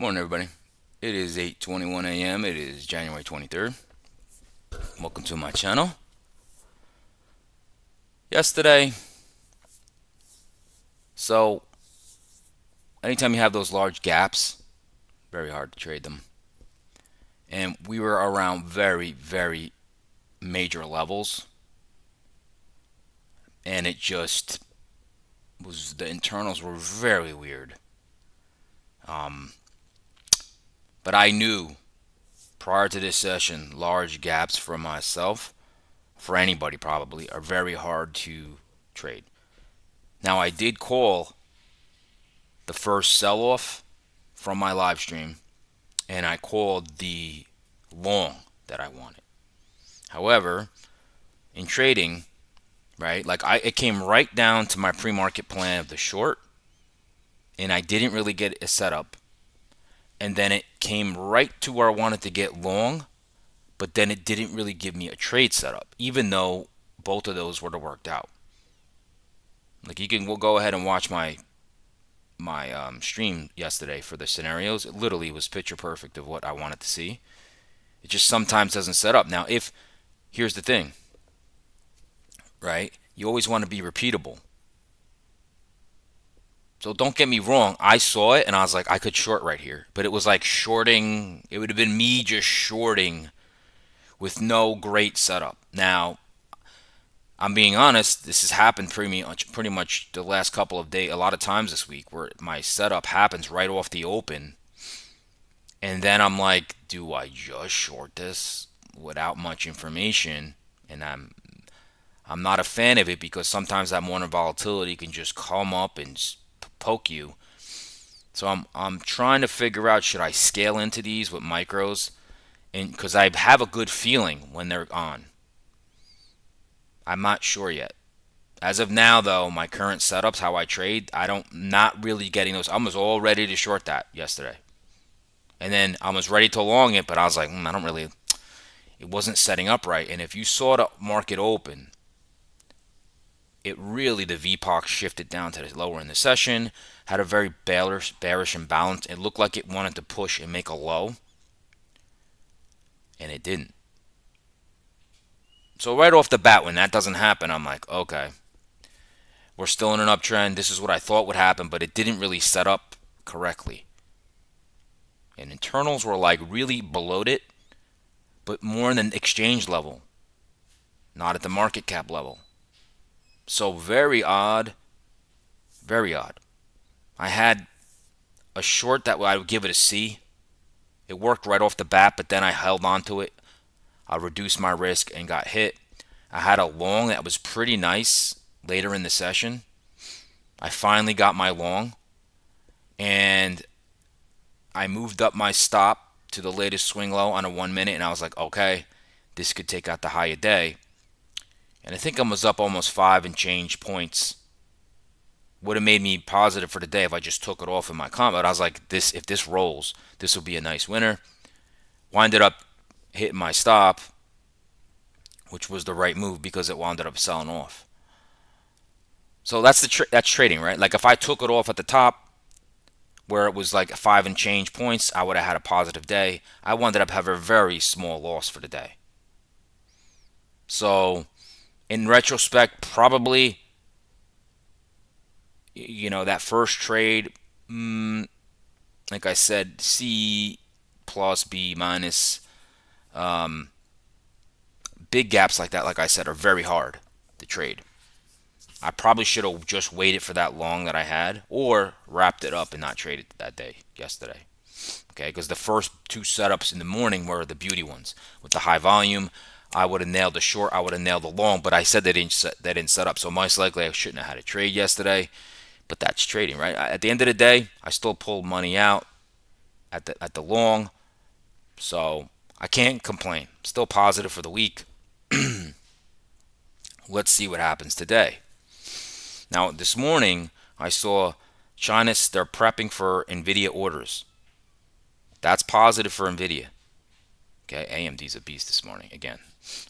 Morning, everybody. It is 8:21 a.m. It is January 23rd. Welcome to my channel. Yesterday, so anytime you have those large gaps, very hard to trade them. And we were around very, very major levels, and it just was the internals were very weird. Um, but I knew prior to this session, large gaps for myself, for anybody probably, are very hard to trade. Now, I did call the first sell off from my live stream, and I called the long that I wanted. However, in trading, right, it came right down to my pre-market plan of the short, and I didn't really get a setup. And then it came right to where I wanted to get long, but then it didn't really give me a trade setup, even though both of those would have worked out. Like we'll go ahead and watch my stream yesterday for the scenarios. It literally was picture perfect of what I wanted to see. It just sometimes doesn't set up. Now, here's the thing, right? You always want to be repeatable. So don't get me wrong. I saw it and I was like, I could short right here. But it was like shorting. It would have been me just shorting with no great setup. Now, I'm being honest. This has happened pretty much the last couple of days, a lot of times this week, where my setup happens right off the open. And then I'm like, do I just short this without much information? And I'm not a fan of it because sometimes that morning volatility can just come up and poke you. So I'm trying to figure out, should I scale into these with micros, and because I have a good feeling when they're on. I'm not sure yet. As of now, though, my current setups, how I trade, not really getting those. I was all ready to short that yesterday. And then I was ready to long it, but I was like, I don't really, it wasn't setting up right. And if you saw the market open, the VPOC shifted down to the lower in the session, had a very bearish imbalance. It looked like it wanted to push and make a low, and it didn't. So right off the bat, when that doesn't happen, I'm like, okay, we're still in an uptrend. This is what I thought would happen, but it didn't really set up correctly. And internals were like really below it, but more in the exchange level, not at the market cap level. So very odd, very odd. I had a short that I would give it a C. It worked right off the bat, but then I held on to it. I reduced my risk and got hit. I had a long that was pretty nice later in the session. I finally got my long, and I moved up my stop to the latest swing low on a 1 minute, and I was like, okay, this could take out the high of day. And I think I was up almost 5 and change points. Would have made me positive for the day if I just took it off in my comp. But I was like, if this rolls, this will be a nice winner. Winded up hitting my stop, which was the right move because it wound up selling off. So that's trading, right? Like if I took it off at the top where it was like 5 and change points, I would have had a positive day. I wound up having a very small loss for the day. So in retrospect, probably, that first trade, like I said, C plus, B minus. Big gaps like that, like I said, are very hard to trade. I probably should have just waited for that long that I had, or wrapped it up and not traded that day yesterday. Okay, because the first two setups in the morning were the beauty ones. With the high volume, I would have nailed the short, I would have nailed the long, but I said they didn't set up, so most likely I shouldn't have had a trade yesterday. But that's trading, right? At the end of the day, I still pulled money out at the long, so I can't complain. Still positive for the week. Let's see what happens today. Now, this morning, I saw China, they're prepping for NVDA orders. That's positive for NVIDIA. Okay, AMD's a beast this morning again.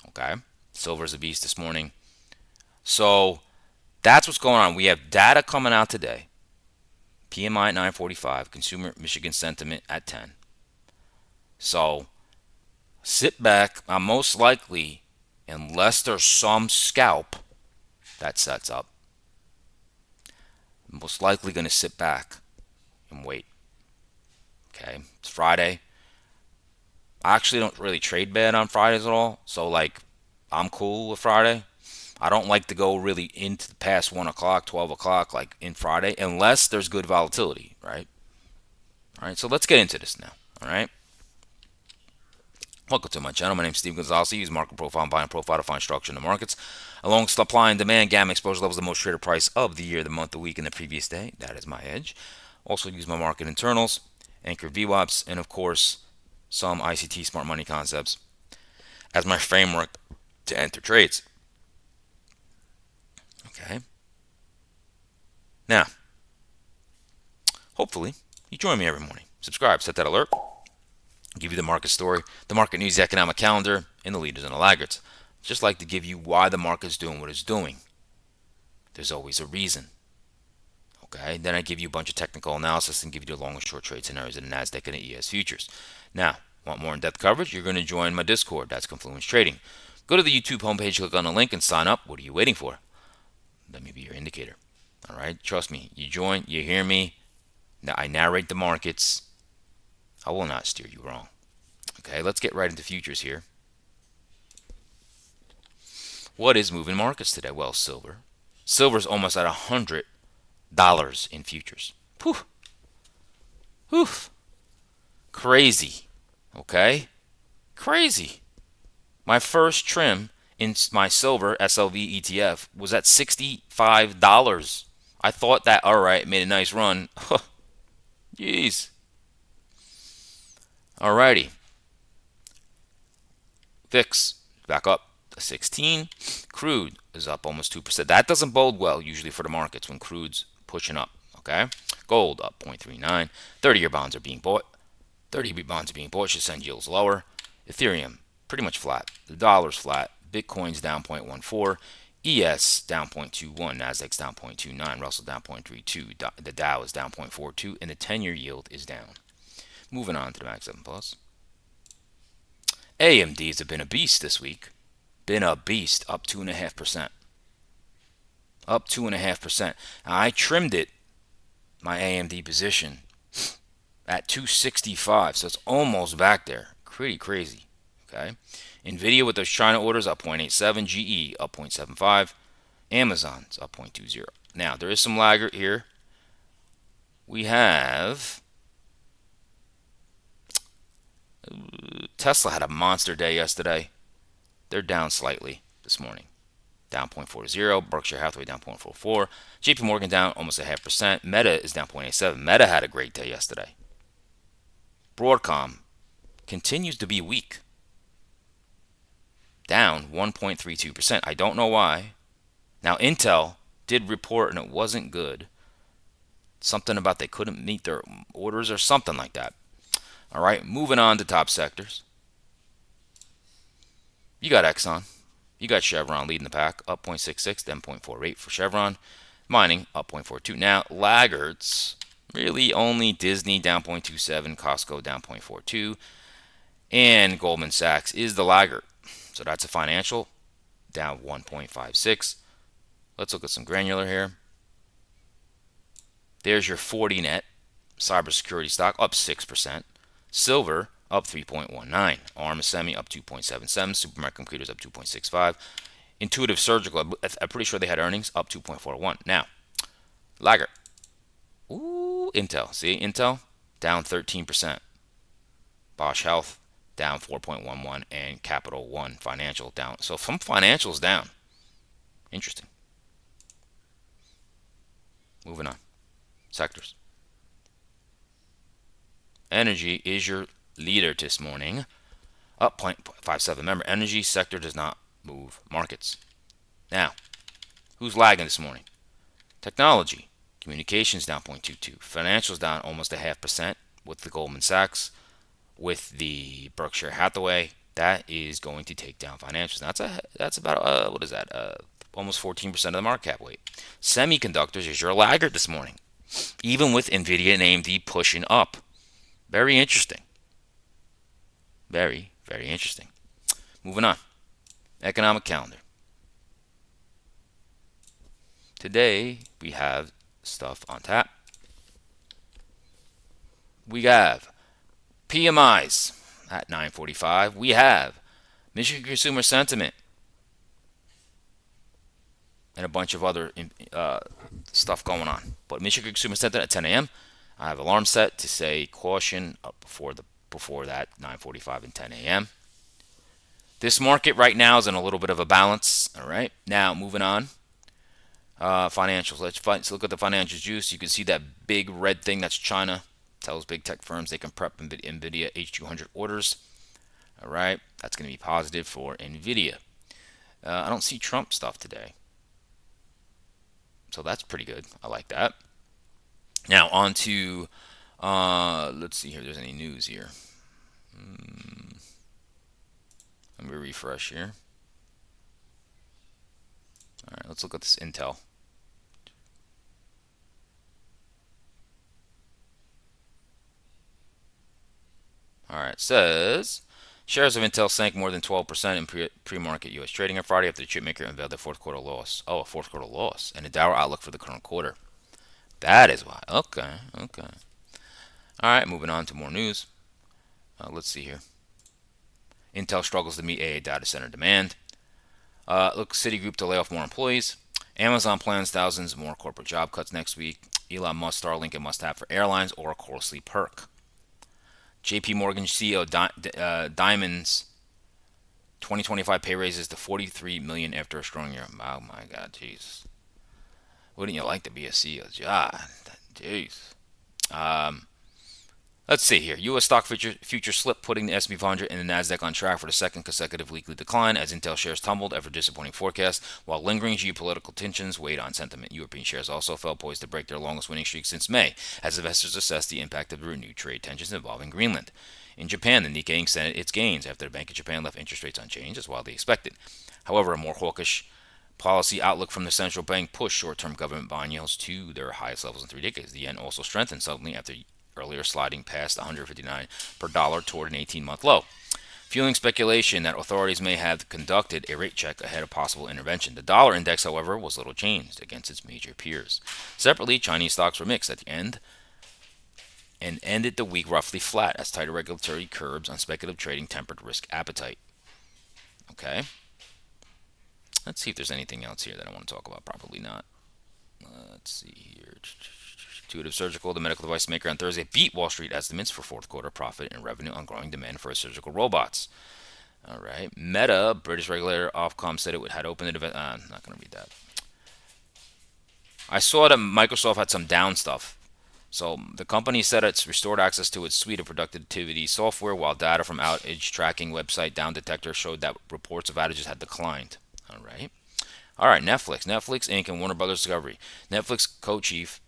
Okay, silver's a beast this morning. So that's what's going on. We have data coming out today. PMI at 945, consumer Michigan sentiment at 10. So sit back. I'm most likely, unless there's some scalp that sets up, I'm most likely going to sit back and wait. Okay, it's Friday. I actually don't really trade bad on Fridays at all. So, like, I'm cool with Friday. I don't like to go really into the past 1 o'clock, 12 o'clock, like in Friday, unless there's good volatility, right? All right, so let's get into this now. All right. Welcome to my channel. My name is Steve Gonzalez. I use market profile and buying profile to find structure in the markets. Along supply and demand, gamma exposure levels, the most traded price of the year, the month, the week, and the previous day. That is my edge. Also use my market internals, anchor VWAPs, and of course, some ICT smart money concepts as my framework to enter trades. Okay. Now, hopefully, you join me every morning. Subscribe, set that alert. Give you the market story, the market news, the economic calendar, and the leaders and the laggards. Just like to give you why the market's doing what it's doing. There's always a reason. Okay, then I give you a bunch of technical analysis and give you the long and short trade scenarios in the NASDAQ and the ES futures. Now, want more in-depth coverage? You're going to join my Discord. That's Confluence Trading. Go to the YouTube homepage, click on the link, and sign up. What are you waiting for? Let me be your indicator. All right, trust me. You join, you hear me. Now I narrate the markets. I will not steer you wrong. Okay, let's get right into futures here. What is moving markets today? Well, silver. Silver's almost at $100 in futures. Whew. Whew. Crazy. Okay? Crazy. My first trim in my silver SLV ETF was at $65. I thought that, all right, made a nice run. Jeez. Alrighty. VIX back up to 16. Crude is up almost 2%. That doesn't bode well usually for the markets when crude's pushing up. Okay. Gold up 0.39. 30-year bonds are being bought. 30-year bonds are being bought. Should send yields lower. Ethereum pretty much flat. The dollar's flat. Bitcoin's down 0.14. ES down 0.21. Nasdaq's down 0.29. Russell down 0.32. The Dow is down 0.42, and the 10-year yield is down. Moving on to the Mag 7 Plus. AMDs have been a beast this week. Been a beast, up 2.5%. Up 2.5%. I trimmed it, my AMD position, at 265, so it's almost back there. Pretty crazy. Okay. NVDA with those China orders up 0.87. GE up 0.75. Amazon's up 0.20. Now, there is some laggard here. We have Tesla had a monster day yesterday. They're down slightly this morning. Down 0.40. Berkshire Hathaway down 0.44. JP Morgan down almost 0.5%. Meta is down 0.87. Meta had a great day yesterday. Broadcom continues to be weak. Down 1.32%. I don't know why. Now, Intel did report and it wasn't good. Something about they couldn't meet their orders or something like that. All right, moving on to top sectors. You got Exxon. You got Chevron leading the pack, up 0.66, then 0.48 for Chevron. Mining, up 0.42. Now, laggards, really only Disney down 0.27, Costco down 0.42, and Goldman Sachs is the laggard. So that's a financial, down 1.56. Let's look at some granular here. There's your 40 net cybersecurity stock, up 6%. Silver up 3.19. Arm Semi up 2.77. Supermicro Computers up 2.65. Intuitive Surgical, I'm pretty sure they had earnings, up 2.41. Now, laggard. Ooh, Intel. See, Intel down 13%. Bosch Health down 4.11, and Capital One Financial down. So from financials down. Interesting. Moving on. Sectors. Energy is your leader this morning, up 0.57. Remember, energy sector does not move markets. Now, who's lagging this morning? Technology, communications down 0.22. Financials down almost 0.5% with the Goldman Sachs, with the Berkshire Hathaway. That is going to take down financials. That's about what is that? Almost 14% of the market cap weight. Semiconductors is your laggard this morning, even with NVIDIA and AMD pushing up. Very interesting. Very, very interesting. Moving on. Economic calendar. Today, we have stuff on tap. We have PMIs at 9:45. We have Michigan consumer sentiment and a bunch of other stuff going on. But Michigan consumer sentiment at 10 a.m. I have alarm set to say caution up before that 9:45 and 10 a.m. This market right now is in a little bit of a balance. All right. Now moving on. Financials. Let's look at the financial juice. You can see that big red thing. That's China. Tells big tech firms they can prep NVIDIA H200 orders. All right. That's going to be positive for NVIDIA. I don't see Trump stuff today. So that's pretty good. I like that. Now on to, let's see here if there's any news here. Let me refresh here. All right, let's look at this Intel. All right, it says shares of Intel sank more than 12% in pre-market U.S. trading on Friday after the chipmaker unveiled their fourth quarter loss. Oh, a fourth quarter loss and a dour outlook for the current quarter. That is why. Okay, okay. All right, moving on to more news. Let's see here. Intel struggles to meet AA data center demand. Look, Citigroup to lay off more employees. Amazon plans thousands more corporate job cuts next week. Elon Musk Starlink a must-have for airlines or a costly perk. JP Morgan CEO Diamond's 2025 pay raises to $43 million after a strong year. Oh my God, jeez. Wouldn't you like to be a CEO? God, jeez. Let's see here. U.S. stock future slip, putting the S&P 500 and the Nasdaq on track for the second consecutive weekly decline as Intel shares tumbled after disappointing forecast, while lingering geopolitical tensions weighed on sentiment. European shares also fell, poised to break their longest winning streak since May, as investors assess the impact of the renewed trade tensions involving Greenland. In Japan, the Nikkei extended its gains after the Bank of Japan left interest rates unchanged, as widely expected. However, a more hawkish policy outlook from the central bank pushed short-term government bond yields to their highest levels in 3 decades. The yen also strengthened suddenly after earlier sliding past 159 per dollar toward an 18-month low, fueling speculation that authorities may have conducted a rate check ahead of possible intervention. The dollar index, however, was little changed against its major peers. Separately, Chinese stocks were mixed at the end and ended the week roughly flat as tighter regulatory curbs on speculative trading tempered risk appetite. Okay. Let's see if there's anything else here that I want to talk about. Probably not. Let's see here. Intuitive Surgical, the medical device maker, on Thursday beat Wall Street estimates for fourth quarter profit and revenue on growing demand for its surgical robots. All right. Meta, British regulator Ofcom, said it had opened the event. I'm not going to read that. I saw that Microsoft had some down stuff. So the company said it's restored access to its suite of productivity software, while data from outage tracking website Down Detector showed that reports of outages had declined. All right. All right. Netflix Inc. and Warner Brothers Discovery. Netflix co-chief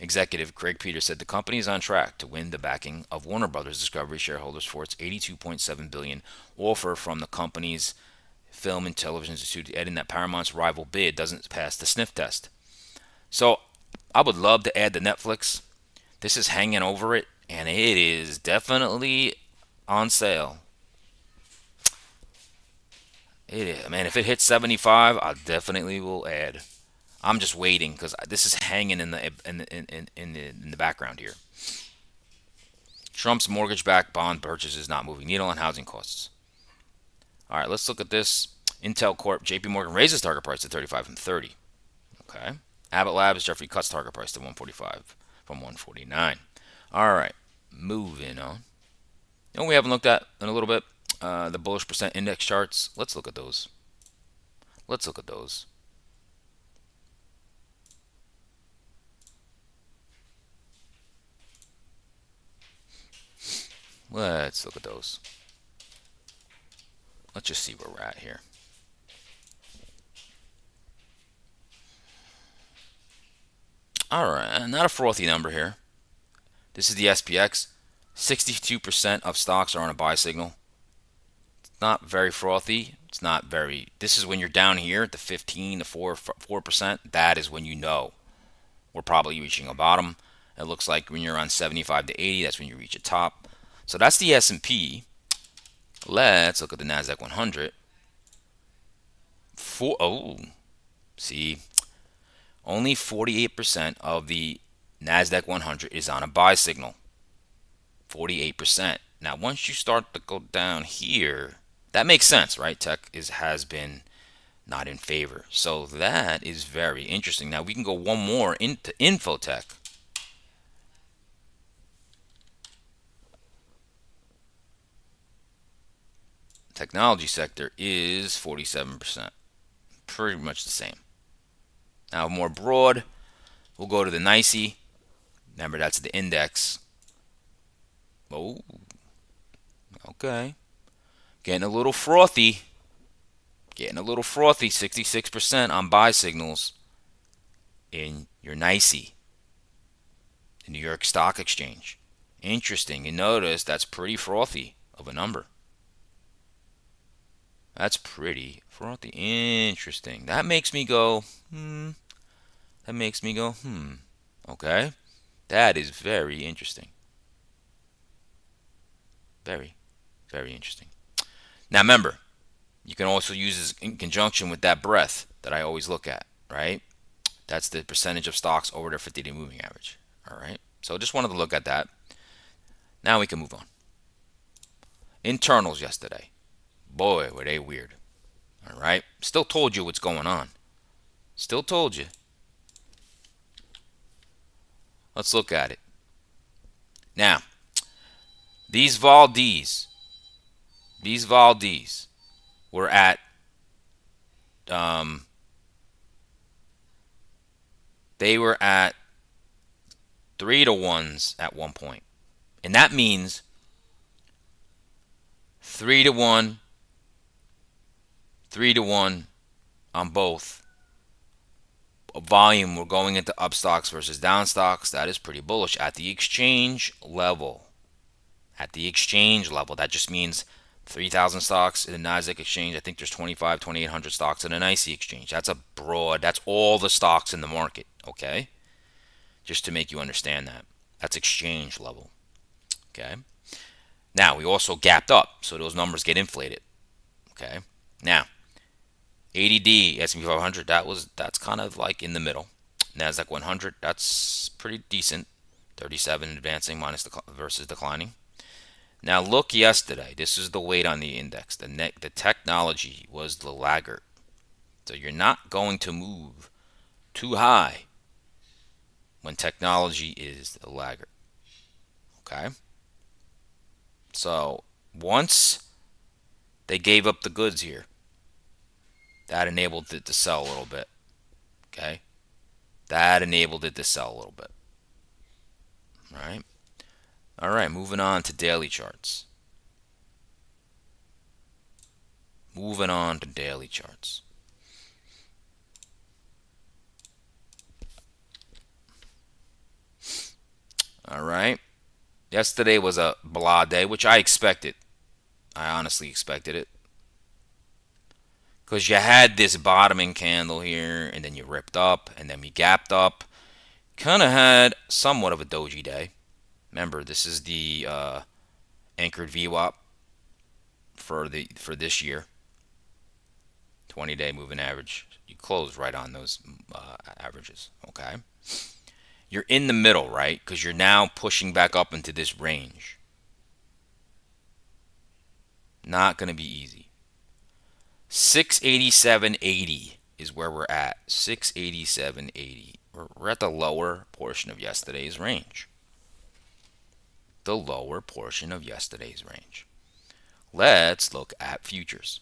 executive Craig Peters said the company is on track to win the backing of Warner Brothers Discovery shareholders for its $82.7 billion offer from the company's Film and Television Institute, adding that Paramount's rival bid doesn't pass the sniff test. So I would love to add to Netflix. This is hanging over it, and it is definitely on sale. It is, man. If it hits 75, I definitely will add. I'm just waiting because this is hanging in the background here. Trump's mortgage-backed bond purchase is not moving needle on housing costs. All right, let's look at this. Intel Corp. JP Morgan raises target price to 35 from 30. Okay. Abbott Labs. Jeffrey cuts target price to 145 from 149. All right, moving on. You know we haven't looked at in a little bit? The bullish percent index charts. Let's look at those. Let's look at those. Let's look at those. Let's just see where we're at here. All right, not a frothy number here. This is the SPX. 62% of stocks are on a buy signal. It's not very frothy. It's not very. This is when you're down here at the 15 to 4%. That is when you know. we're probably reaching a bottom. It looks like when you're on 75 to 80, that's when you reach a top. So that's the S&P. Let's look at the NASDAQ 100. See, only 48% of the NASDAQ 100 is on a buy signal. 48%. Now, once you start to go down here, that makes sense, right? Tech has been not in favor. So that is very interesting. Now, we can go one more into Infotech. Technology sector is 47%. Pretty much the same. Now, more broad, we'll go to the NYSE. Remember, that's the index. Oh, okay. Getting a little frothy. 66% on buy signals in your NYSE, the New York Stock Exchange. Interesting. You notice that's pretty frothy of a number. That's pretty frothy. Interesting. That makes me go, That makes me go, Okay. That is very interesting. Very, very interesting. Now remember, you can also use this in conjunction with that breadth that I always look at, right? That's the percentage of stocks over their 50-day moving average. All right. So just wanted to look at that. Now we can move on. Internals yesterday. Boy, were they weird. All right. Still told you what's going on. Still told you. Let's look at it. Now, these Valdez were at they were at 3-to-1s at one point. And that means 3-to-1, 3-to-1 on both. Volume, we're going into up stocks versus down stocks. That is pretty bullish at the exchange level. At the exchange level, that just means 3,000 stocks in the NASDAQ exchange. I think there's 2,800 stocks in an NYSE exchange. That's that's all the stocks in the market, okay? Just to make you understand that. That's exchange level, okay? Now, we also gapped up, so those numbers get inflated, okay? Now, ADD, S&P 500, that's kind of like in the middle. NASDAQ 100, that's pretty decent. 37 advancing minus versus declining. Now look yesterday. This is the weight on the index. The technology was the laggard. So you're not going to move too high when technology is the laggard. Okay? So once they gave up the goods here, that enabled it to sell a little bit. Okay? That enabled it to sell a little bit. All right? All right, moving on to daily charts. Moving on to daily charts. All right. Yesterday was a blah day, which I expected. I honestly expected it. Because you had this bottoming candle here, and then you ripped up, and then we gapped up. Kind of had somewhat of a doji day. Remember, this is the anchored VWAP for this year. 20-day moving average. You close right on those averages. Okay. You're in the middle, right? Because you're now pushing back up into this range. Not going to be easy. 687.80 is where we're at. 687.80. We're at the lower portion of yesterday's range. The lower portion of yesterday's range. Let's look at futures.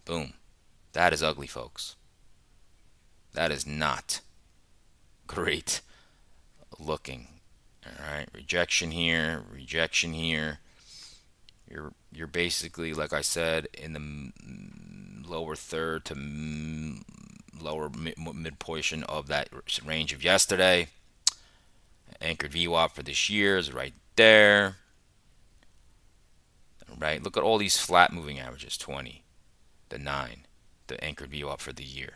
Boom. That is ugly, folks. That is not great looking. All right, rejection here, rejection here. You're basically, like I said, in the lower third to lower mid portion of that range of yesterday. Anchored VWAP for this year is right there. Right, look at all these flat moving averages. 20, the 9, the anchored VWAP for the year.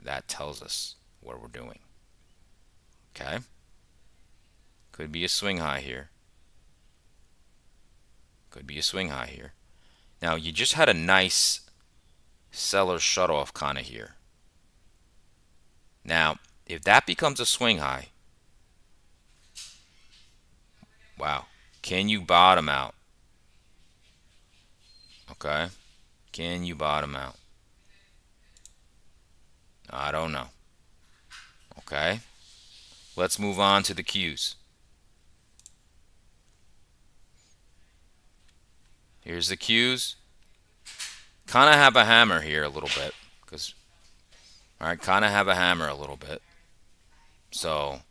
That tells us what we're doing. Okay? Could be a swing high here. Could be a swing high here. Now, you just had a nice seller shut off kind of here. Now, if that becomes a swing high, wow, can you bottom out? Okay? Can you bottom out? I don't know. Okay? Let's move on to the Qs. Here's the Qs. Kind of have a hammer here a little bit. All right, kind of have a hammer a little bit. So,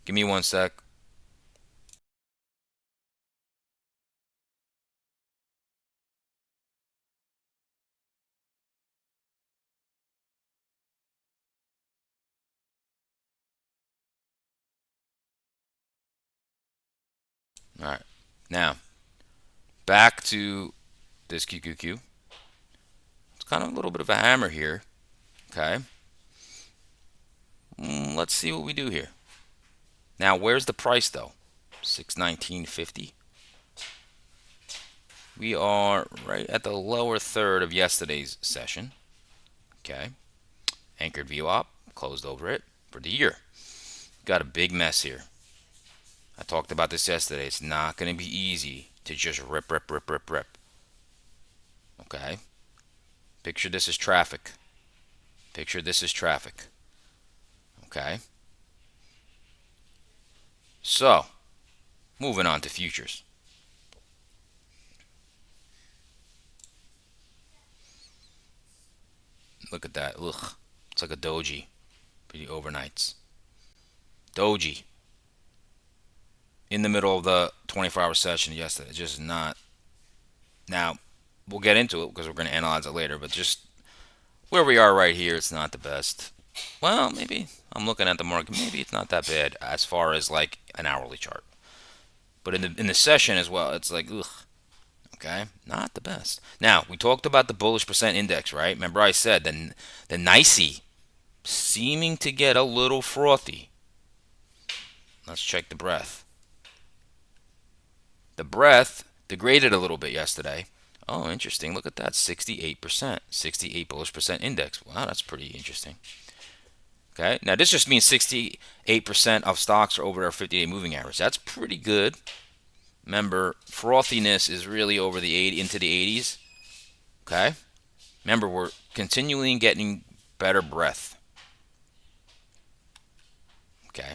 give me one sec. All right. Now, back to this QQQ. It's kind of a little bit of a hammer here. Okay. Let's see what we do here. Now, where's the price though? 619.50. We are right at the lower third of yesterday's session. Okay. Anchored VWAP, closed over it for the year. Got a big mess here. I talked about this yesterday. It's not going to be easy to just rip. Okay. Picture this as traffic. Picture this as traffic. Okay. So, moving on to futures. Look at that. Ugh. It's like a doji. Pretty overnights. Doji. In the middle of the 24-hour session yesterday. Just not. Now, we'll get into it because we're going to analyze it later. But just where we are right here, it's not the best. Well, maybe. I'm looking at the market. Maybe it's not that bad as far as like an hourly chart. But in the session as well, it's like, ugh. Okay, not the best. Now, we talked about the bullish percent index, right? Remember I said the NYSE seeming to get a little frothy. Let's check the breadth. The breadth degraded a little bit yesterday. Oh, interesting. Look at that, 68%. 68 bullish percent index. Wow, that's pretty interesting. Okay, now this just means 68% of stocks are over their 50-day moving average. That's pretty good. Remember, frothiness is really over the 80 into the 80s. Okay? Remember, we're continually getting better breadth. Okay?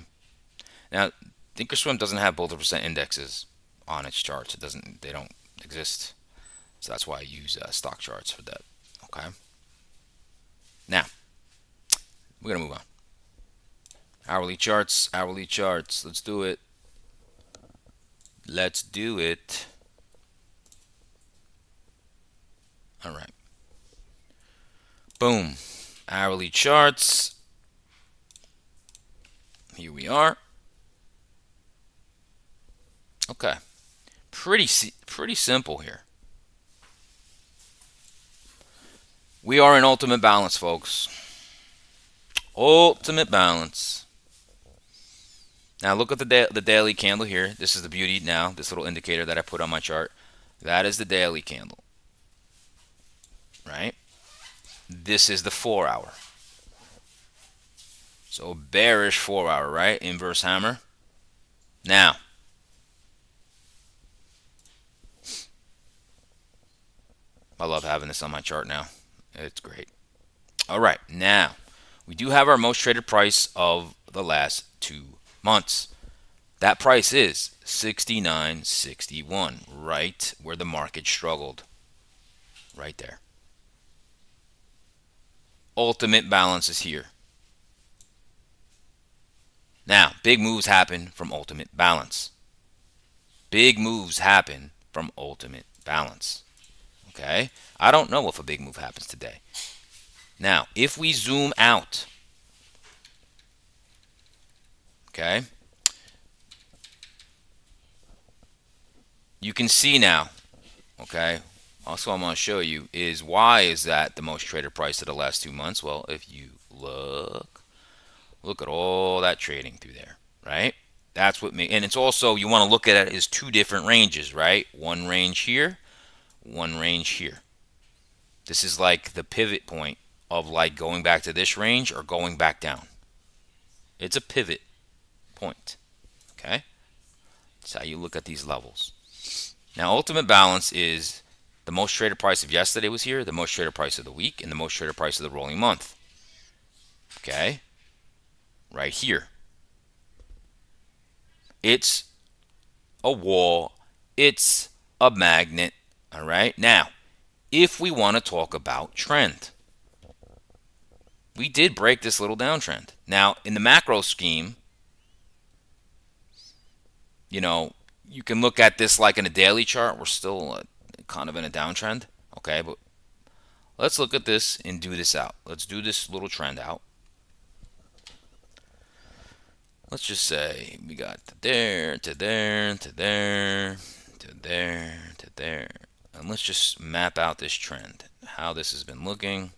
Now, Thinkorswim doesn't have both the percent indexes on its charts. They don't exist. So that's why I use stock charts for that. Okay? Now, we're going to move on. Hourly charts. Let's do it. Let's do it. All right. Boom. Hourly charts. Here we are. Okay. Pretty simple here. We are in ultimate balance, folks. Ultimate balance. Now look at the daily candle here. This is the beauty now. This little indicator that I put on my chart. That is the daily candle. Right? This is the 4-hour. So bearish 4-hour, right? Inverse hammer. Now, I love having this on my chart now. It's great. All right, now we do have our most traded price of the last 2 months. That price is 69.61, right where the market struggled. Right there. Ultimate balance is here. Now, big moves happen from ultimate balance. Big moves happen from ultimate balance. Okay? I don't know if a big move happens today. Now, if we zoom out, okay, you can see now, okay, also I'm going to show you is why is that the most traded price of the last 2 months? Well, if you Look at all that trading through there, right? That's what and it's also, you want to look at it as two different ranges, right? One range here, one range here. This is like the pivot point of like going back to this range or going back down. It's a pivot point, okay? That's how you look at these levels. Now, ultimate balance is the most traded price of yesterday was here, the most traded price of the week, and the most traded price of the rolling month. Okay? Right here. It's a wall. It's a magnet. All right? Now, if we want to talk about trend, we did break this little downtrend. Now, in the macro scheme, you can look at this like in a daily chart. We're still kind of in a downtrend. Okay, but let's look at this and do this out. Let's do this little trend out. Let's just say we got to there, to there, to there, to there, to there. And let's just map out this trend, how this has been looking.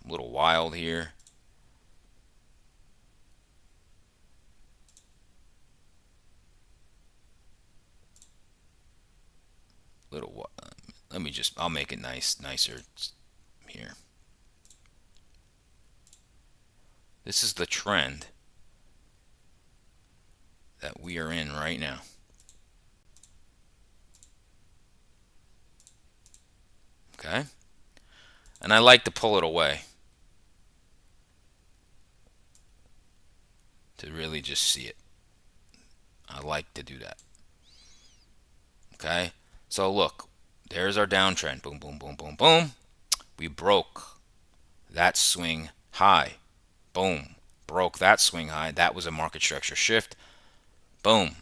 A little wild here. Let me just, I'll make it nicer here. This is the trend that we are in right now. Okay? And I like to pull it away to really just see it. I like to do that. Okay? So look, there's our downtrend. Boom, boom, boom, boom, boom. We broke that swing high. Boom. Broke that swing high. That was a market structure shift. Boom.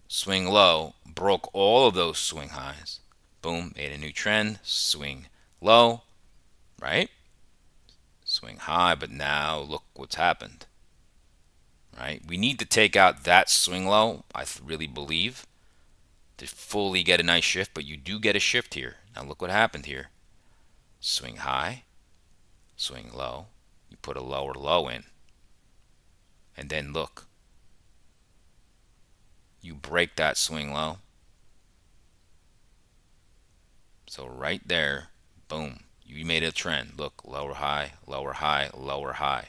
Swing low. Broke all of those swing highs. Boom. Made a new trend. Swing low. Right? Swing high. But now look what's happened. Right? We need to take out that swing low, I really believe, to fully get a nice shift. But you do get a shift here. Now look what happened here. Swing high. Swing low. You put a lower low in. And then look. You break that swing low. So right there, boom, you made a trend. Look, lower high, lower high, lower high.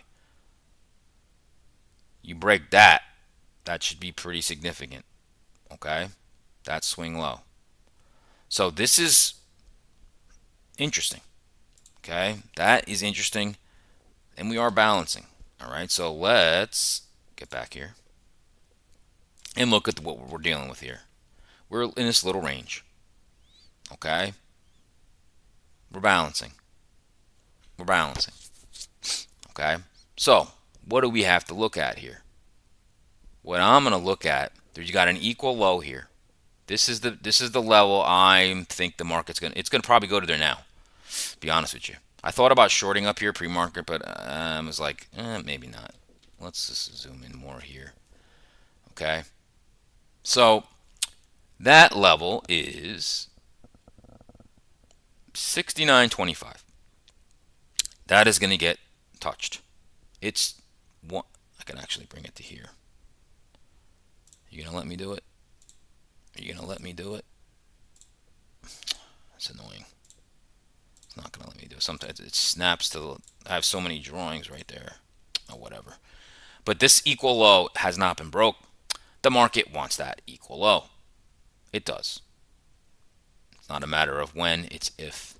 You break that, that should be pretty significant. Okay? That swing low. So this is interesting. Okay? That is interesting. And we are balancing. All right? So let's get back here and look at what we're dealing with here. We're in this little range. Okay? We're balancing. We're balancing. Okay? So, what do we have to look at here? What I'm going to look at, you got an equal low here. This is the level I think the market's going to probably go to there now. To be honest with you. I thought about shorting up here pre-market, but I was like, maybe not. Let's just zoom in more here. Okay? So, that level is 69.25. That is going to get touched. It's one. I can actually bring it to here. You gonna let me do it? Are you gonna let me do it? It's annoying. It's not gonna let me do it. Sometimes it snaps to. I have so many drawings right there. Oh, whatever. But this equal low has not been broke. The market wants that equal low. It does. It's not a matter of when, it's if.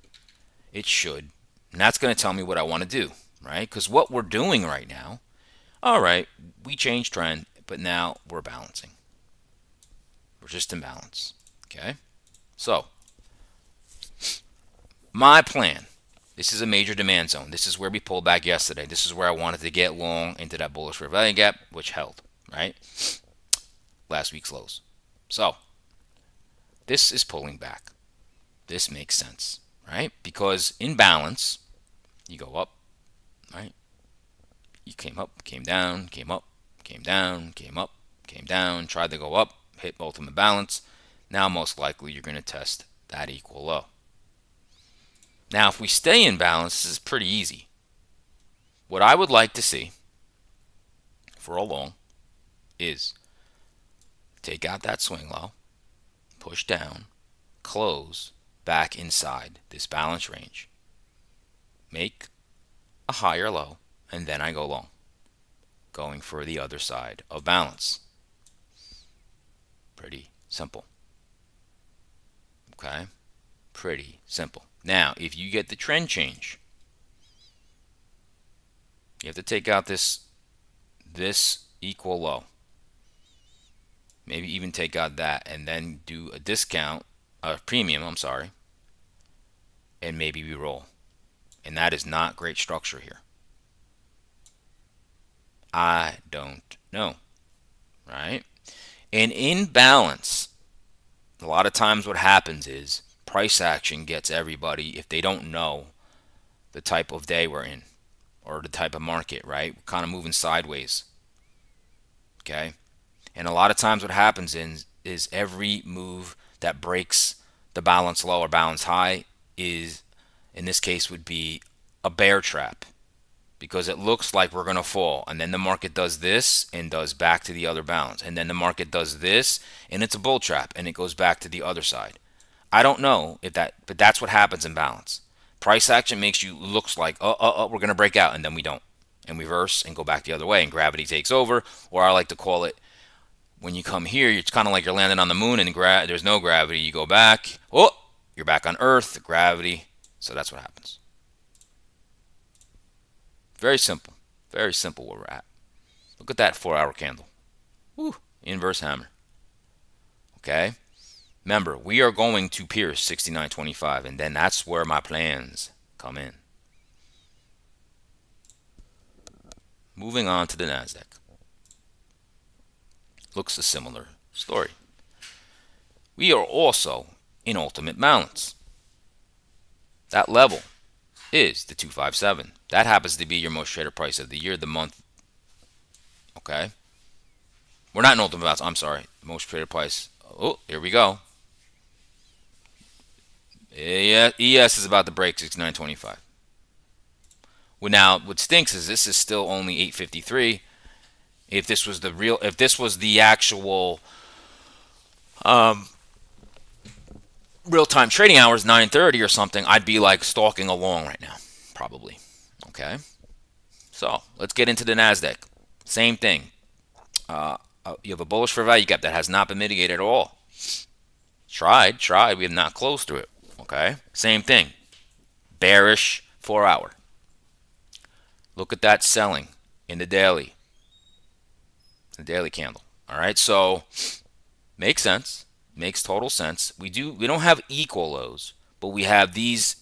It should. And that's going to tell me what I want to do, right? Because what we're doing right now, all right, we changed trend, but now we're balancing. We're just in balance, okay? So, my plan, this is a major demand zone. This is where we pulled back yesterday. This is where I wanted to get long into that bullish fair value gap, which held, right? Last week's lows. So, this is pulling back. This makes sense, right? Because in balance, you go up, right? You came up, came down, came up, came down, came up, came down, tried to go up, hit ultimate balance. Now most likely you're going to test that equal low. Now if we stay in balance, this is pretty easy. what I would like to see for a long is take out that swing low, push down, close back inside this balance range, make a higher low, and then I go long, going for the other side of balance. Pretty simple. Okay? Pretty simple. Now, if you get the trend change, you have to take out this equal low. Maybe even take out that and then do a discount, a premium, I'm sorry, and maybe we roll. And that is not great structure here. I don't know, right? And in balance, a lot of times what happens is price action gets everybody, if they don't know the type of day we're in or the type of market, right? We're kind of moving sideways, okay? And a lot of times what happens is every move that breaks the balance low or balance high is, in this case, would be a bear trap, because it looks like we're going to fall, and then the market does this and does back to the other balance, and then the market does this and it's a bull trap and it goes back to the other side. I don't know if that, but that's what happens in balance. Price action makes you looks like we're going to break out, and then we don't, and we reverse and go back the other way, and gravity takes over, or I like to call it, when you come here, it's kind of like you're landing on the moon and there's no gravity. You go back, you're back on Earth, gravity. So that's what happens. Very simple. Very simple where we're at. Look at that 4-hour candle. Woo, inverse hammer. Okay? Remember, we are going to pierce 69.25, and then that's where my plans come in. Moving on to the NASDAQ. Looks a similar story. We are also in ultimate balance. That level is the 257. That happens to be your most traded price of the year, the month. Okay. We're not in ultimate balance. I'm sorry. Most traded price. Oh, here we go. Yeah, ES is about to break 69.25. Well, now what stinks is this is still only 853. If this was the actual real-time trading hours, 9:30 or something, I'd be like stalking along right now, probably. Okay, so let's get into the NASDAQ. Same thing. You have a bullish fair value gap that has not been mitigated at all. Tried. We have not closed through it. Okay, same thing. Bearish 4-hour. Look at that selling in the daily. The daily candle. All right, so makes sense. Makes total sense. We don't have equal lows, but we have these.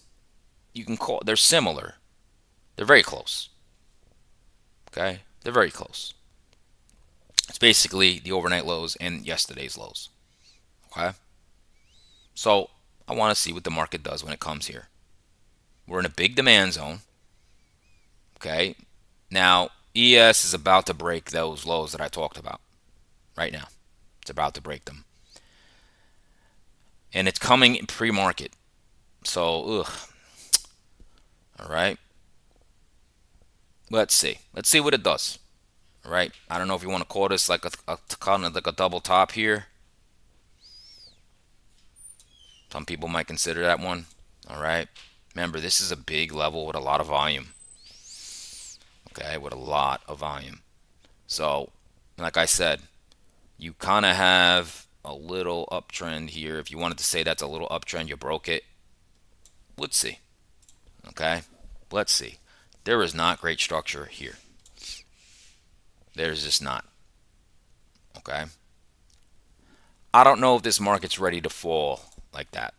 You can call, they're similar. They're very close. Okay, they're very close. It's basically the overnight lows and yesterday's lows. Okay, so I want to see what the market does when it comes here. We're in a big demand zone. Okay, now ES is about to break those lows that I talked about right now. It's about to break them. And it's coming in pre-market. So, all right. Let's see. Let's see what it does. All right. I don't know if you want to call this like kind of like a double top here. Some people might consider that one. All right. Remember, this is a big level with a lot of volume. Okay, with a lot of volume. So, like I said, you kind of have a little uptrend here. If you wanted to say that's a little uptrend, you broke it. Let's see. Okay, let's see. There is not great structure here. There's just not. Okay. I don't know if this market's ready to fall like that.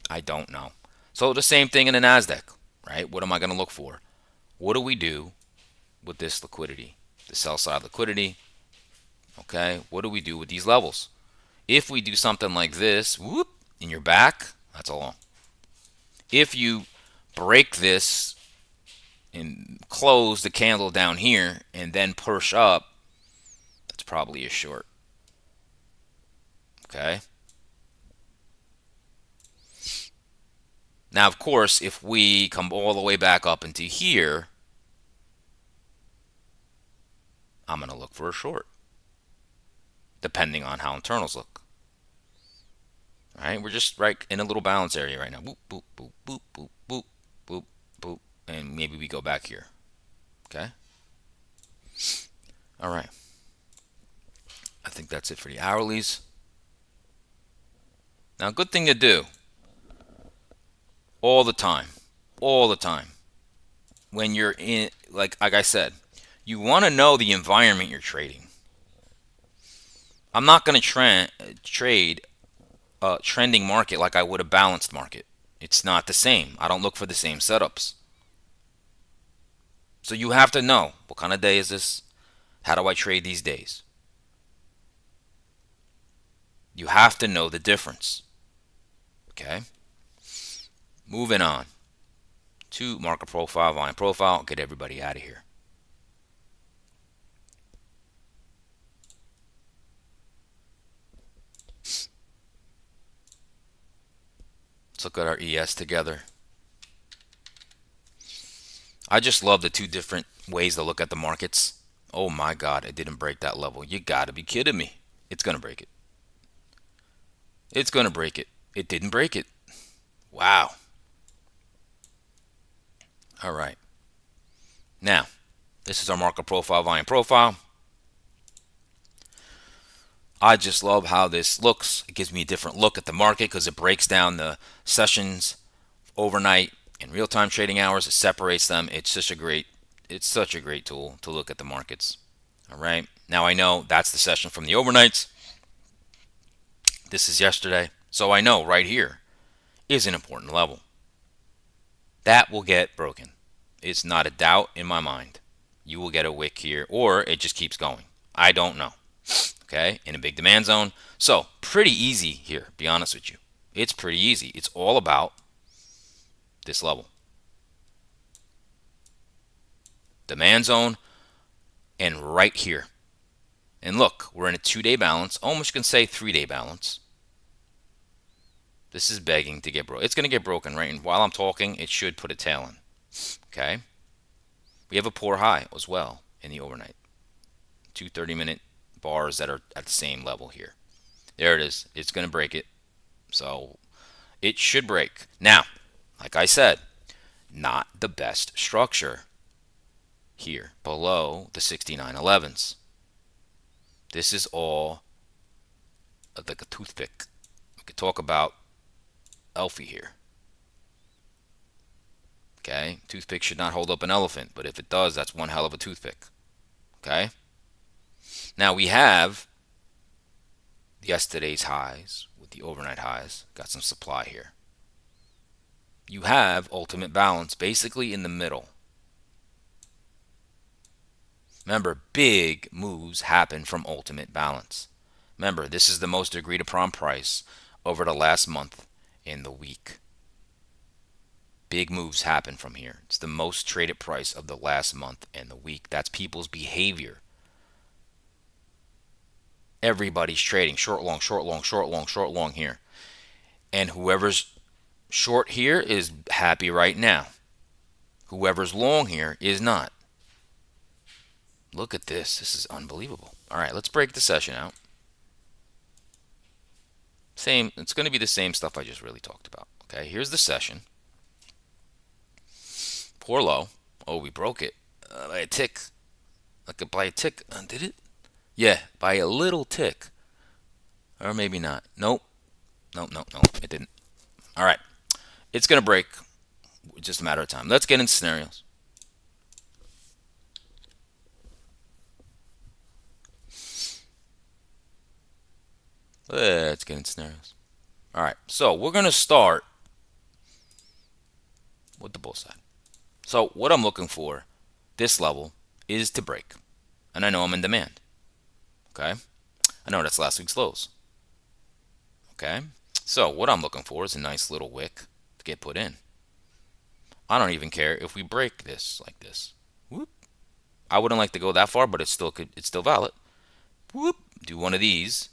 I don't know. So the same thing in the NASDAQ, right? What am I going to look for? What do we do with this liquidity? The sell side liquidity. Okay. What do we do with these levels? If we do something like this, whoop, in your back, that's a long. If you break this and close the candle down here and then push up, that's probably a short. Okay. Now, of course, if we come all the way back up into here, I'm going to look for a short, depending on how internals look. All right, we're just right in a little balance area right now. Boop, boop, boop, boop, boop, boop, boop, boop, and maybe we go back here. Okay. All right. I think that's it for the hourlies. Now, good thing to do all the time, all the time. When you're in, like I said, you want to know the environment you're trading. I'm not going to trade a trending market like I would a balanced market. It's not the same. I don't look for the same setups. So you have to know, what kind of day is this? How do I trade these days? You have to know the difference. Okay? Moving on to market profile, volume profile. Get everybody out of here. Let's look at our ES together. I just love the two different ways to look at the markets. Oh my God, it didn't break that level. You gotta be kidding me. It's gonna break it. It's gonna break it. It didn't break it. Wow. All right. Now, this is our market profile, volume profile. I just love how this looks. It gives me a different look at the market because it breaks down the sessions overnight and real-time trading hours. It separates them. It's such a great tool to look at the markets. All right. Now I know that's the session from the overnights. This is yesterday. So I know right here is an important level. That will get broken. It's not a doubt in my mind. You will get a wick here, or it just keeps going. I don't know. Okay, in a big demand zone. So pretty easy here, be honest with you. It's pretty easy. It's all about this level. Demand zone and right here. And look, we're in a 2-day balance. Almost can say 3-day balance. This is begging to get broken. It's going to get broken, right? And while I'm talking, it should put a tail in. Okay. We have a poor high as well in the overnight. 2 30-minute bars that are at the same level here. There it is. It's going to break it. So it should break. Now, like I said, not the best structure here below the 69.11s. This is all like a toothpick. We could talk about Elfie here. Okay, toothpick should not hold up an elephant, but if it does, that's one hell of a toothpick. Okay. Now we have yesterday's highs with the overnight highs. Got some supply here. You have ultimate balance basically in the middle. Remember, big moves happen from ultimate balance. Remember, this is the most agreed upon price over the last month in the week. Big moves happen from here. It's the most traded price of the last month and the week. That's people's behavior. Everybody's trading short, long, short, long, short, long, short, long here. And whoever's short here is happy right now. Whoever's long here is not. Look at this. This is unbelievable. All right, let's break the session out. It's going to be the same stuff I just really talked about. Okay, here's the session. Poor low. Oh, we broke it by a tick. Like by a tick. Did it? Yeah, by a little tick. Or maybe not. Nope. Nope, nope, nope. It didn't. All right. It's going to break. It's just a matter of time. Let's get into scenarios. Let's get into scenarios. All right. So we're going to start with the bull side. So what I'm looking for, this level, is to break. And I know I'm in demand. Okay? I know that's last week's lows. Okay? So what I'm looking for is a nice little wick to get put in. I don't even care if we break this like this. Whoop. I wouldn't like to go that far, but it's still valid. Whoop. Do one of these.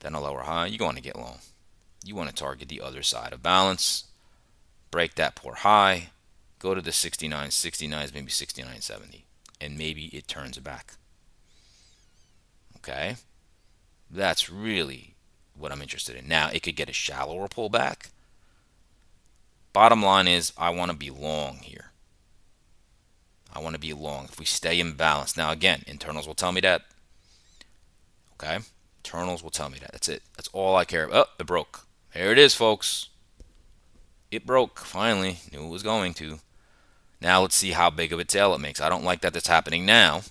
Then a lower high. You want to get long. You want to target the other side of balance. Break that poor high. Go to the 69, 69s, maybe 69.70. and maybe it turns back. Okay, that's really what I'm interested in. Now, it could get a shallower pullback. Bottom line is, I want to be long here. I want to be long if we stay in balance. Now, again, internals will tell me that. Okay, internals will tell me that. That's it. That's all I care about. Oh, it broke. There it is, folks. It broke. Finally, knew it was going to. Now let's see how big of a tail it makes. I don't like that it's happening now.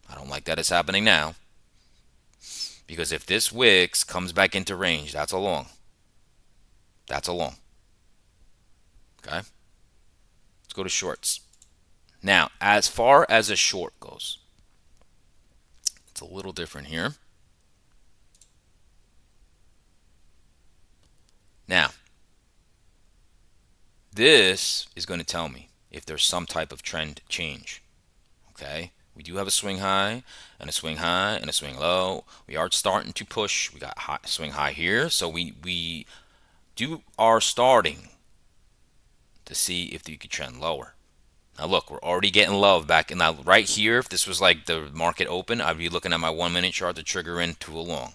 I don't like that it's happening now. Because if this wicks comes back into range, that's a long. That's a long. Okay? Let's go to shorts. Now, as far as a short goes, it's a little different here. Now, this is going to tell me if there's some type of trend change. Okay? We do have a swing high and a swing high and a swing low. We are starting to push. We got high, swing high here. So we are starting to see if you could trend lower. Now look, we're already getting love back. And now right here, if this was like the market open, I'd be looking at my 1 minute chart to trigger into a long.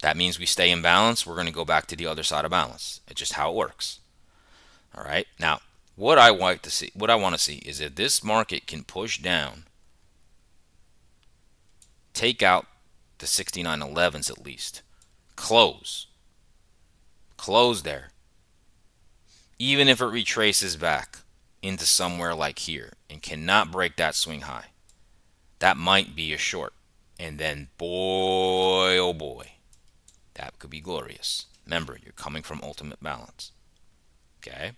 That means we stay in balance. We're going to go back to the other side of balance. It's just how it works. All right. Now, what I want to see is if this market can push down, take out the 69.11s at least, close there. Even if it retraces back into somewhere like here and cannot break that swing high, that might be a short. And then, boy, oh boy, that could be glorious. Remember, you're coming from ultimate balance. Okay?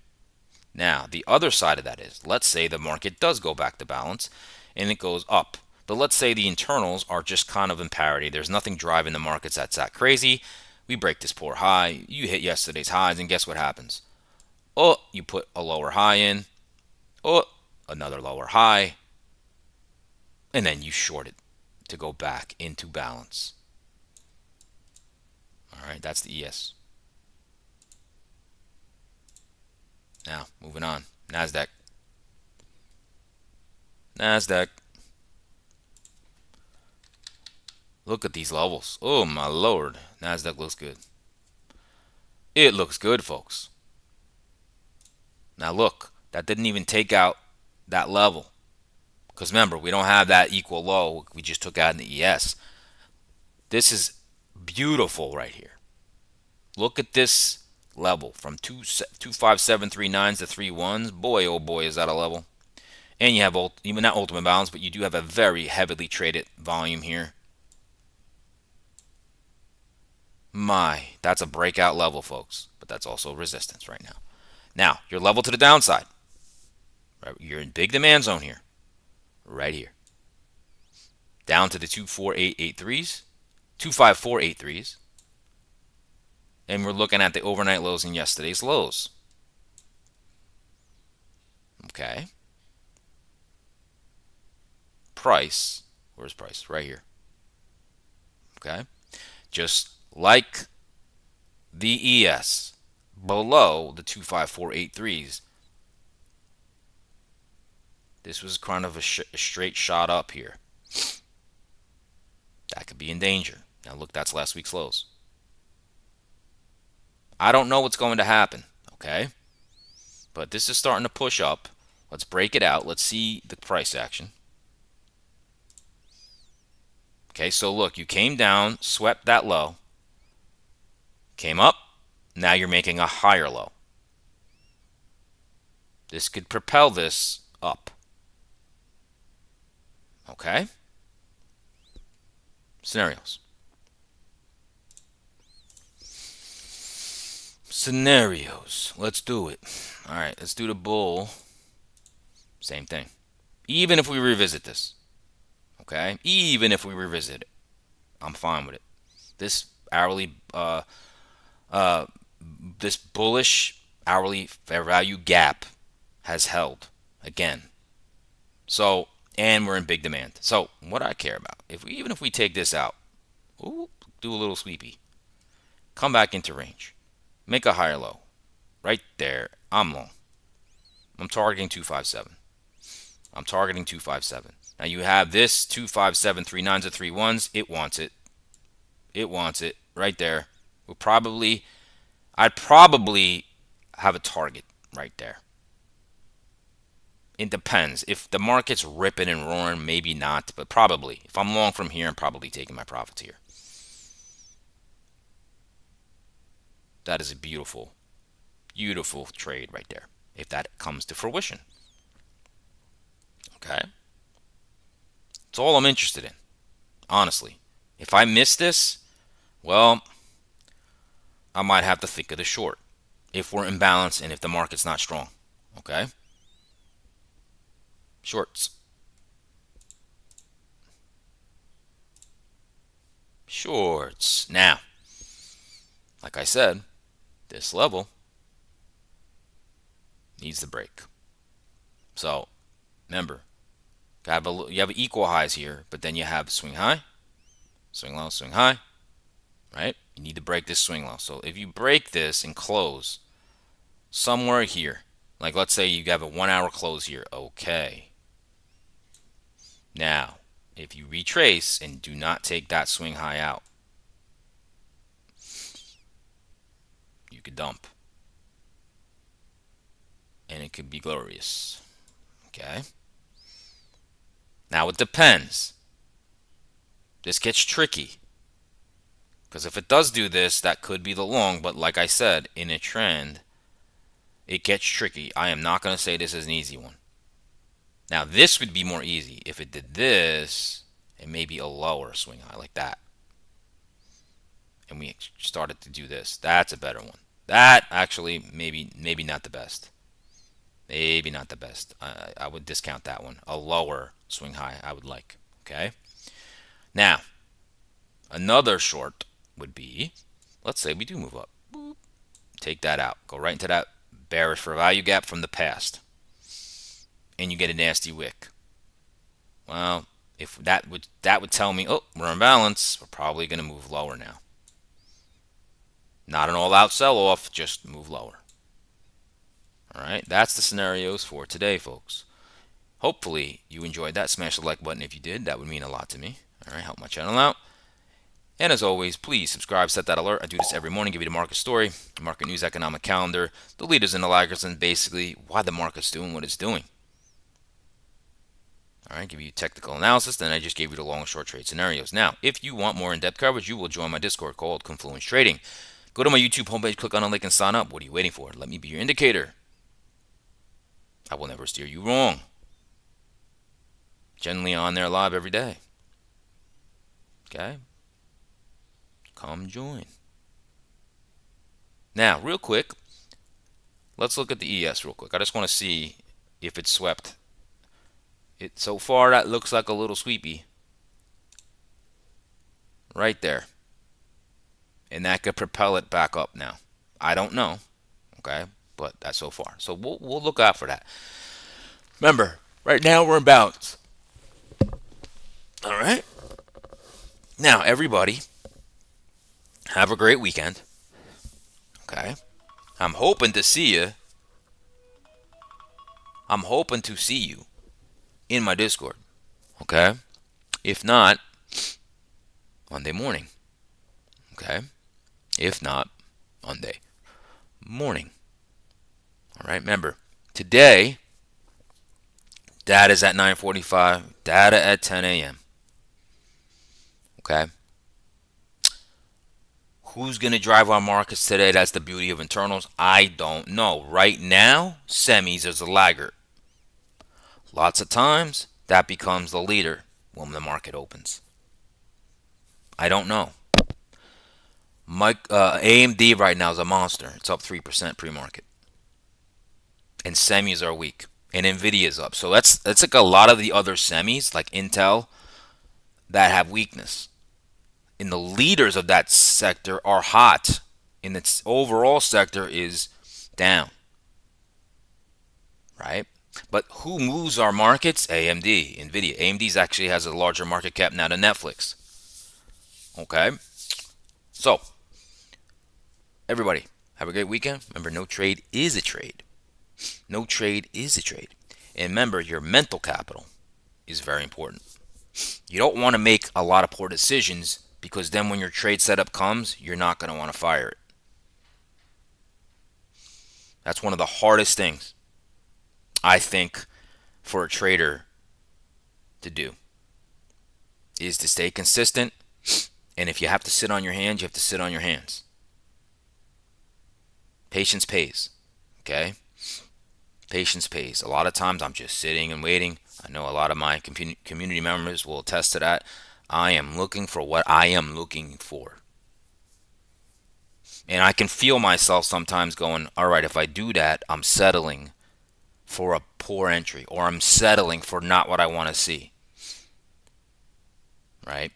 Now, the other side of that is, let's say the market does go back to balance and it goes up. But let's say the internals are just kind of in parity. There's nothing driving the markets that's that crazy. We break this poor high. You hit yesterday's highs, and guess what happens? Oh, you put a lower high in. Oh, another lower high. And then you short it to go back into balance. All right, that's the ES. Now, moving on. NASDAQ. Look at these levels. Oh, my Lord. NASDAQ looks good. It looks good, folks. Now, look. That didn't even take out that level. Because remember, we don't have that equal low. We just took out in the ES. This is beautiful right here. Look at this level from 25739s to 31s. Boy, oh boy, is that a level. And you have even not ultimate balance, but you do have a very heavily traded volume here. My, that's a breakout level, folks. But that's also resistance right now. Now, your level to the downside. Right, you're in big demand zone here. Right here. Down to the 24883s. 25483s. And we're looking at the overnight lows and yesterday's lows. Okay. Price. Where's price? Right here. Okay. Just like the ES below the 25483s. This was kind of a straight shot up here. That could be in danger. Now look, that's last week's lows. I don't know what's going to happen, okay? But this is starting to push up. Let's break it out. Let's see the price action. Okay, so look, you came down, swept that low, came up, now you're making a higher low. This could propel this up. Okay? Scenarios. Let's do it. All right, let's do the bull. Same thing. Even if we revisit this. Okay? Even if we revisit it. I'm fine with it. This hourly this bullish hourly fair value gap has held again. So, and we're in big demand. So, what I care about, even if we take this out, ooh, do a little sweepy, come back into range, make a higher low, right there. I'm long. I'm targeting 257. I'm targeting 257. Now you have this 257, 3 9s or 3 1s. It wants it. It wants it right there. I'd probably have a target right there. It depends. If the market's ripping and roaring, maybe not, but probably. If I'm long from here, I'm probably taking my profits here. That is a beautiful, beautiful trade right there, if that comes to fruition. Okay? It's all I'm interested in, honestly. If I miss this, well, I might have to think of the short if we're in balance and if the market's not strong. Okay? Shorts. Shorts. Now, like I said, this level needs to break. So, remember, you have equal highs here, but then you have swing high, swing low, swing high, right? You need to break this swing low. So if you break this and close somewhere here, like let's say you have a 1 hour close here, okay. Now, if you retrace and do not take that swing high out, you could dump. And it could be glorious. Okay? Now it depends. This gets tricky. Because if it does do this, that could be the long. But like I said, in a trend, it gets tricky. I am not going to say this is an easy one. Now this would be more easy. If it did this, it may be a lower swing high like that. And we started to do this. That's a better one. That actually maybe not the best. Maybe not the best. I would discount that one. A lower swing high I would like. Okay. Now, another short would be, let's say we do move up. Boop. Take that out. Go right into that bearish for value gap from the past. And you get a nasty wick. Well, if that would tell me, oh, we're in balance, we're probably going to move lower now. Not an all-out sell-off, just move lower. All right, that's the scenarios for today, folks. Hopefully you enjoyed that. Smash the like button if you did. That would mean a lot to me. All right, help my channel out. And as always, please subscribe, set that alert. I do this every morning, give you the market story, market news, economic calendar, the leaders and the laggards, and basically why the market's doing what it's doing. All right, give you technical analysis. Then I just gave you the long and short trade scenarios. Now, if you want more in-depth coverage, you will join my Discord called Confluence Trading. Go to my YouTube homepage, click on the link, and sign up. What are you waiting for? Let me be your indicator. I will never steer you wrong. Generally on there live every day. Okay? Come join. Now, real quick, let's look at the ES real quick. I just want to see if it's swept. So far, that looks like a little sweepy. Right there. And that could propel it back up now. I don't know. Okay? But that's so far. So we'll look out for that. Remember, right now we're in balance. All right? Now, everybody, have a great weekend. Okay? I'm hoping to see you. I'm hoping to see you in my Discord. Okay? If not, Monday morning. Okay? If not, Monday morning. All right? Remember, today, data's at 9:45, data at 10 a.m. Okay? Who's going to drive our markets today? That's the beauty of internals. I don't know. Right now, semis is a laggard. Lots of times, that becomes the leader when the market opens. I don't know. AMD right now is a monster. It's up 3% pre-market. And semis are weak. And NVDA is up. So that's like a lot of the other semis, like Intel, that have weakness. And the leaders of that sector are hot. And its overall sector is down. Right? But who moves our markets? AMD, NVIDIA. AMD actually has a larger market cap now than Netflix. Okay? So, everybody, have a great weekend. Remember, no trade is a trade. No trade is a trade. And remember, your mental capital is very important. You don't want to make a lot of poor decisions because then when your trade setup comes, you're not going to want to fire it. That's one of the hardest things, I think, for a trader to do is to stay consistent. And if you have to sit on your hands, you have to sit on your hands. Patience pays. Okay? Patience pays. A lot of times I'm just sitting and waiting. I know a lot of my community members will attest to that. I am looking for what I am looking for. And I can feel myself sometimes going, all right, if I do that, I'm settling for a poor entry or I'm settling for not what I want to see. Right?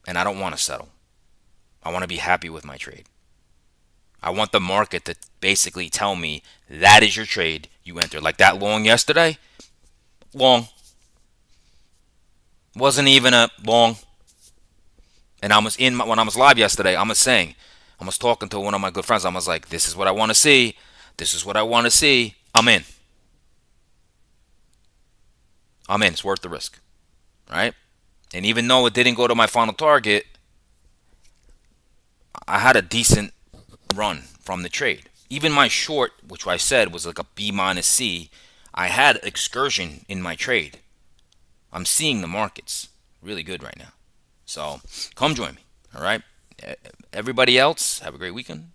And I don't want to settle. I want to be happy with my trade. I want the market to basically tell me that is your trade you entered. Like that long yesterday, long. Wasn't even a long. And I was when I was live yesterday, I was talking to one of my good friends. I was like, this is what I want to see. This is what I want to see. I'm in. I'm in. It's worth the risk. Right? And even though it didn't go to my final target, I had a decent run from the trade. Even my short, which I said was like a B minus C, I had excursion in my trade. I'm seeing the markets really good right now. So come join me. All right. Everybody else, have a great weekend.